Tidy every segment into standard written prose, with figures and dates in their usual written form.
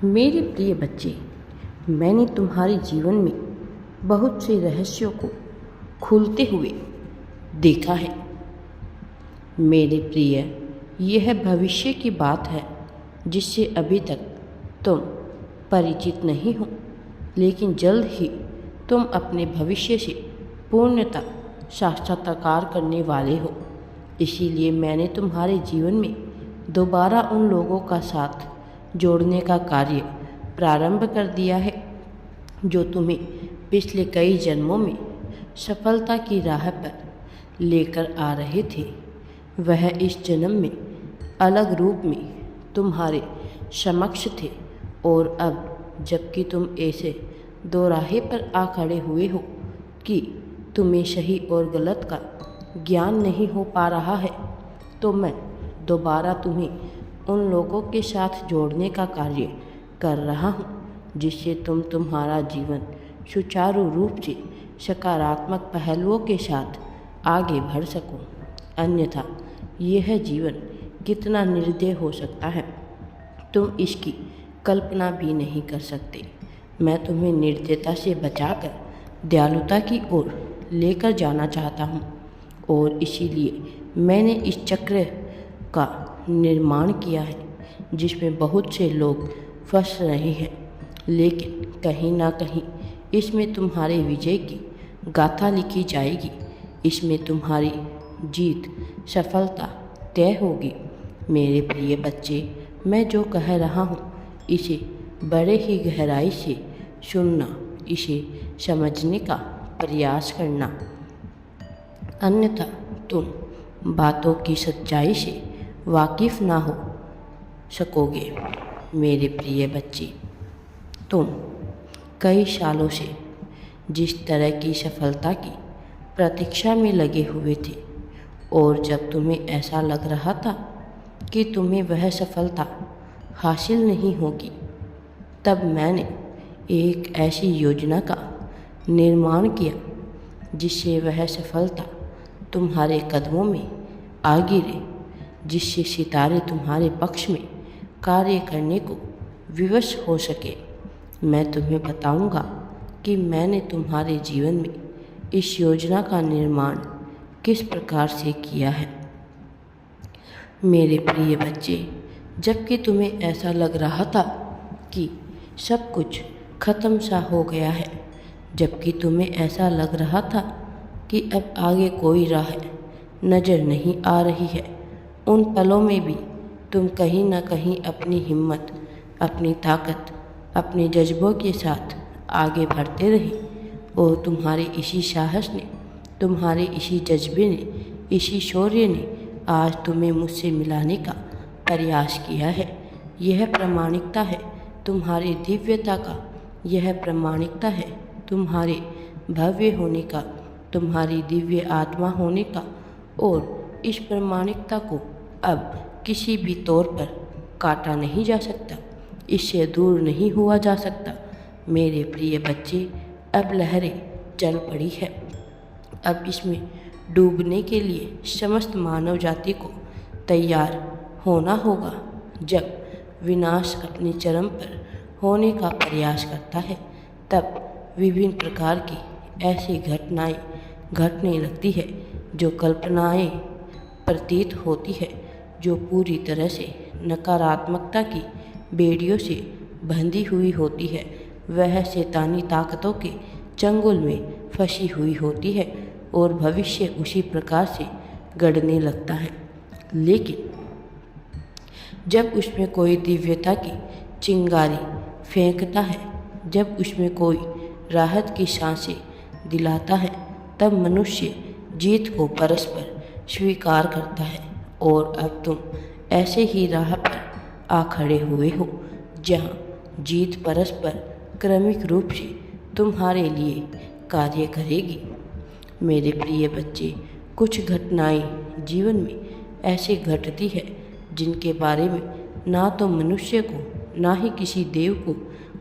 मेरे प्रिय बच्चे, मैंने तुम्हारे जीवन में बहुत से रहस्यों को खुलते हुए देखा है। मेरे प्रिय, यह भविष्य की बात है जिससे अभी तक तुम परिचित नहीं हो, लेकिन जल्द ही तुम अपने भविष्य से पूर्णतः साक्षात्कार करने वाले हो। इसीलिए मैंने तुम्हारे जीवन में दोबारा उन लोगों का साथ जोड़ने का कार्य प्रारंभ कर दिया है जो तुम्हें पिछले कई जन्मों में सफलता की राह पर लेकर आ रहे थे। वह इस जन्म में अलग रूप में तुम्हारे समक्ष थे और अब जबकि तुम ऐसे दोराहे पर आ खड़े हुए हो कि तुम्हें सही और गलत का ज्ञान नहीं हो पा रहा है, तो मैं दोबारा तुम्हें उन लोगों के साथ जोड़ने का कार्य कर रहा हूँ जिससे तुम तुम्हारा जीवन सुचारू रूप से सकारात्मक पहलुओं के साथ आगे बढ़ सको। अन्यथा यह जीवन कितना निर्दय हो सकता है, तुम इसकी कल्पना भी नहीं कर सकते। मैं तुम्हें निर्दयता से बचाकर दयालुता की ओर लेकर जाना चाहता हूँ और इसीलिए मैंने इस चक्र का निर्माण किया है जिसमें बहुत से लोग फंस रहे हैं, लेकिन कहीं ना कहीं इसमें तुम्हारे विजय की गाथा लिखी जाएगी। इसमें तुम्हारी जीत सफलता तय होगी। मेरे प्रिय बच्चे, मैं जो कह रहा हूँ इसे बड़े ही गहराई से सुनना, इसे समझने का प्रयास करना, अन्यथा तुम बातों की सच्चाई से वाकिफ ना हो सकोगे। मेरे प्रिय बच्चे, तुम कई सालों से जिस तरह की सफलता की प्रतीक्षा में लगे हुए थे और जब तुम्हें ऐसा लग रहा था कि तुम्हें वह सफलता हासिल नहीं होगी, तब मैंने एक ऐसी योजना का निर्माण किया जिससे वह सफलता तुम्हारे कदमों में आ गिरे, जिससे सितारे तुम्हारे पक्ष में कार्य करने को विवश हो सके। मैं तुम्हें बताऊंगा कि मैंने तुम्हारे जीवन में इस योजना का निर्माण किस प्रकार से किया है। मेरे प्रिय बच्चे, जबकि तुम्हें ऐसा लग रहा था कि सब कुछ खत्म सा हो गया है, जबकि तुम्हें ऐसा लग रहा था कि अब आगे कोई राह नज़र नहीं आ रही है, उन पलों में भी तुम कहीं ना कहीं अपनी हिम्मत, अपनी ताकत, अपने जज्बों के साथ आगे बढ़ते रहे और तुम्हारे इसी साहस ने, तुम्हारे इसी जज्बे ने, इसी शौर्य ने आज तुम्हें मुझसे मिलाने का प्रयास किया है। यह प्रामाणिकता है तुम्हारी दिव्यता का, यह प्रामाणिकता है तुम्हारे भव्य होने का, तुम्हारी दिव्य आत्मा होने का, और इस प्रामाणिकता को अब किसी भी तौर पर काटा नहीं जा सकता, इससे दूर नहीं हुआ जा सकता। मेरे प्रिय बच्चे, अब लहरें चल पड़ी है, अब इसमें डूबने के लिए समस्त मानव जाति को तैयार होना होगा। जब विनाश अपने चरम पर होने का प्रयास करता है, तब विभिन्न प्रकार की ऐसी घटनाएं घटने लगती है जो कल्पनाएं प्रतीत होती है, जो पूरी तरह से नकारात्मकता की बेड़ियों से बंधी हुई होती है। वह शैतानी ताकतों के चंगुल में फंसी हुई होती है और भविष्य उसी प्रकार से गढ़ने लगता है। लेकिन जब उसमें कोई दिव्यता की चिंगारी फेंकता है, जब उसमें कोई राहत की सांसें दिलाता है, तब मनुष्य जीत को परस्पर स्वीकार करता है। और अब तुम ऐसे ही राह पर आ खड़े हुए हो जहाँ जीत परस्पर क्रमिक रूप से तुम्हारे लिए कार्य करेगी। मेरे प्रिय बच्चे, कुछ घटनाएं जीवन में ऐसे घटती है जिनके बारे में ना तो मनुष्य को ना ही किसी देव को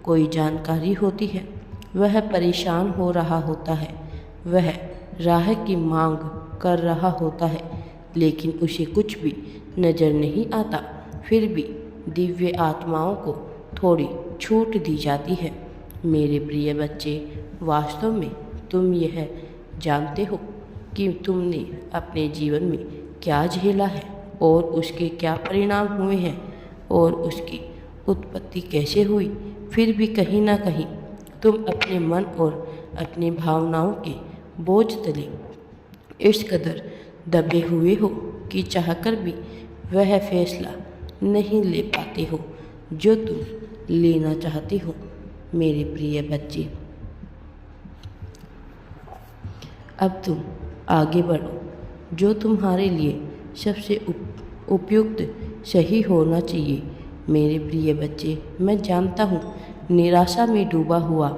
कोई जानकारी होती है। वह परेशान हो रहा होता है, वह राह की मांग कर रहा होता है, लेकिन उसे कुछ भी नज़र नहीं आता। फिर भी दिव्य आत्माओं को थोड़ी छूट दी जाती है। मेरे प्रिय बच्चे, वास्तव में तुम यह जानते हो कि तुमने अपने जीवन में क्या झेला है और उसके क्या परिणाम हुए हैं और उसकी उत्पत्ति कैसे हुई। फिर भी कहीं ना कहीं तुम अपने मन और अपनी भावनाओं के बोझ तले इस कदर दबे हुए हो कि चाहकर भी वह फैसला नहीं ले पाते हो जो तुम लेना चाहते हो। मेरे प्रिय बच्चे, अब तुम आगे बढ़ो। जो तुम्हारे लिए सबसे उपयुक्त सही होना चाहिए। मेरे प्रिय बच्चे, मैं जानता हूँ निराशा में डूबा हुआ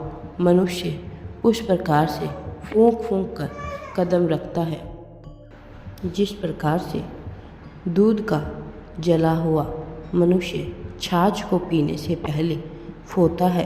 मनुष्य उस प्रकार से फूंक फूंक कर कदम रखता है जिस प्रकार से दूध का जला हुआ मनुष्य छाछ को पीने से पहले फोता है।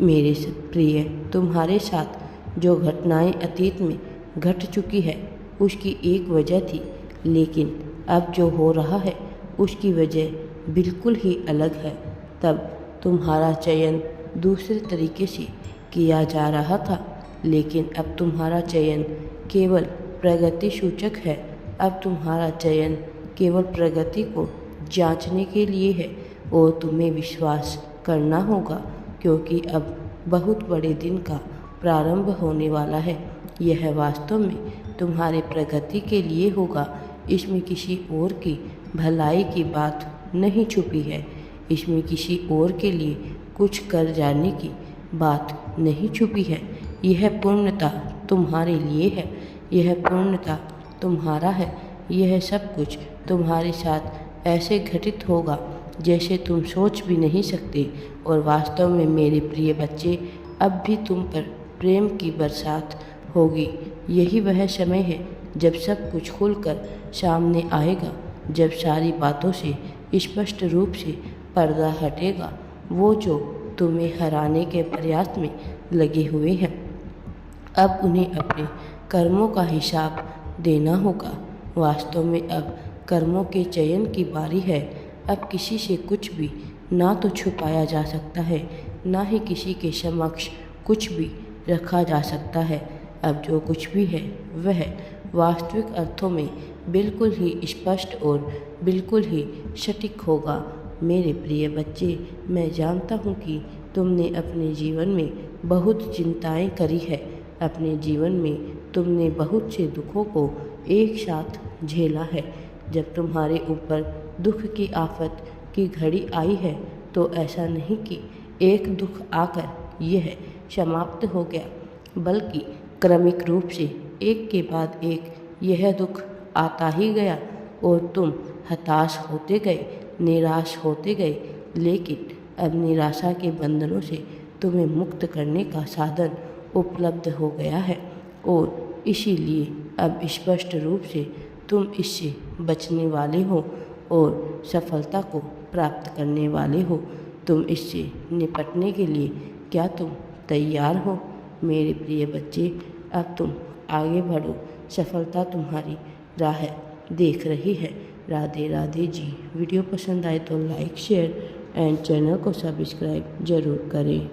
मेरे प्रिय, तुम्हारे साथ जो घटनाएं अतीत में घट चुकी है उसकी एक वजह थी, लेकिन अब जो हो रहा है उसकी वजह बिल्कुल ही अलग है। तब तुम्हारा चयन दूसरे तरीके से किया जा रहा था, लेकिन अब तुम्हारा चयन केवल प्रगति सूचक है। अब तुम्हारा चयन केवल प्रगति को जांचने के लिए है और तुम्हें विश्वास करना होगा, क्योंकि अब बहुत बड़े दिन का प्रारंभ होने वाला है। यह वास्तव में तुम्हारे प्रगति के लिए होगा। इसमें किसी और की भलाई की बात नहीं छुपी है। इसमें किसी और के लिए कुछ कर जाने की बात नहीं छुपी है। यह पूर्णता तुम्हारे लिए है। यह पूर्णता तुम्हारा है। यह सब कुछ तुम्हारे साथ ऐसे घटित होगा जैसे तुम सोच भी नहीं सकते। और वास्तव में मेरे प्रिय बच्चे, अब भी तुम पर प्रेम की बरसात होगी। यही वह समय है जब सब कुछ खुलकर सामने आएगा, जब सारी बातों से स्पष्ट रूप से पर्दा हटेगा। वो जो तुम्हें हराने के प्रयास में लगे हुए हैं, अब उन्हें अपने कर्मों का हिसाब देना होगा। वास्तव में अब कर्मों के चयन की बारी है। अब किसी से कुछ भी ना तो छुपाया जा सकता है, ना ही किसी के समक्ष कुछ भी रखा जा सकता है। अब जो कुछ भी है वह वास्तविक अर्थों में बिल्कुल ही स्पष्ट और बिल्कुल ही सटीक होगा। मेरे प्रिय बच्चे, मैं जानता हूँ कि तुमने अपने जीवन में बहुत चिंताएं करी है। अपने जीवन में तुमने बहुत से दुखों को एक साथ झेला है। जब तुम्हारे ऊपर दुख की आफत की घड़ी आई है तो ऐसा नहीं कि एक दुख आकर यह समाप्त हो गया, बल्कि क्रमिक रूप से एक के बाद एक यह दुख आता ही गया और तुम हताश होते गए, निराश होते गए। लेकिन अब निराशा के बंधनों से तुम्हें मुक्त करने का साधन उपलब्ध हो गया है और इसीलिए अब स्पष्ट रूप से तुम इससे बचने वाले हो और सफलता को प्राप्त करने वाले हो। तुम इससे निपटने के लिए क्या तुम तैयार हो? मेरे प्रिय बच्चे, अब तुम आगे बढ़ो। सफलता तुम्हारी राह देख रही है। राधे राधे जी। वीडियो पसंद आए तो लाइक, शेयर एंड चैनल को सब्सक्राइब ज़रूर करें।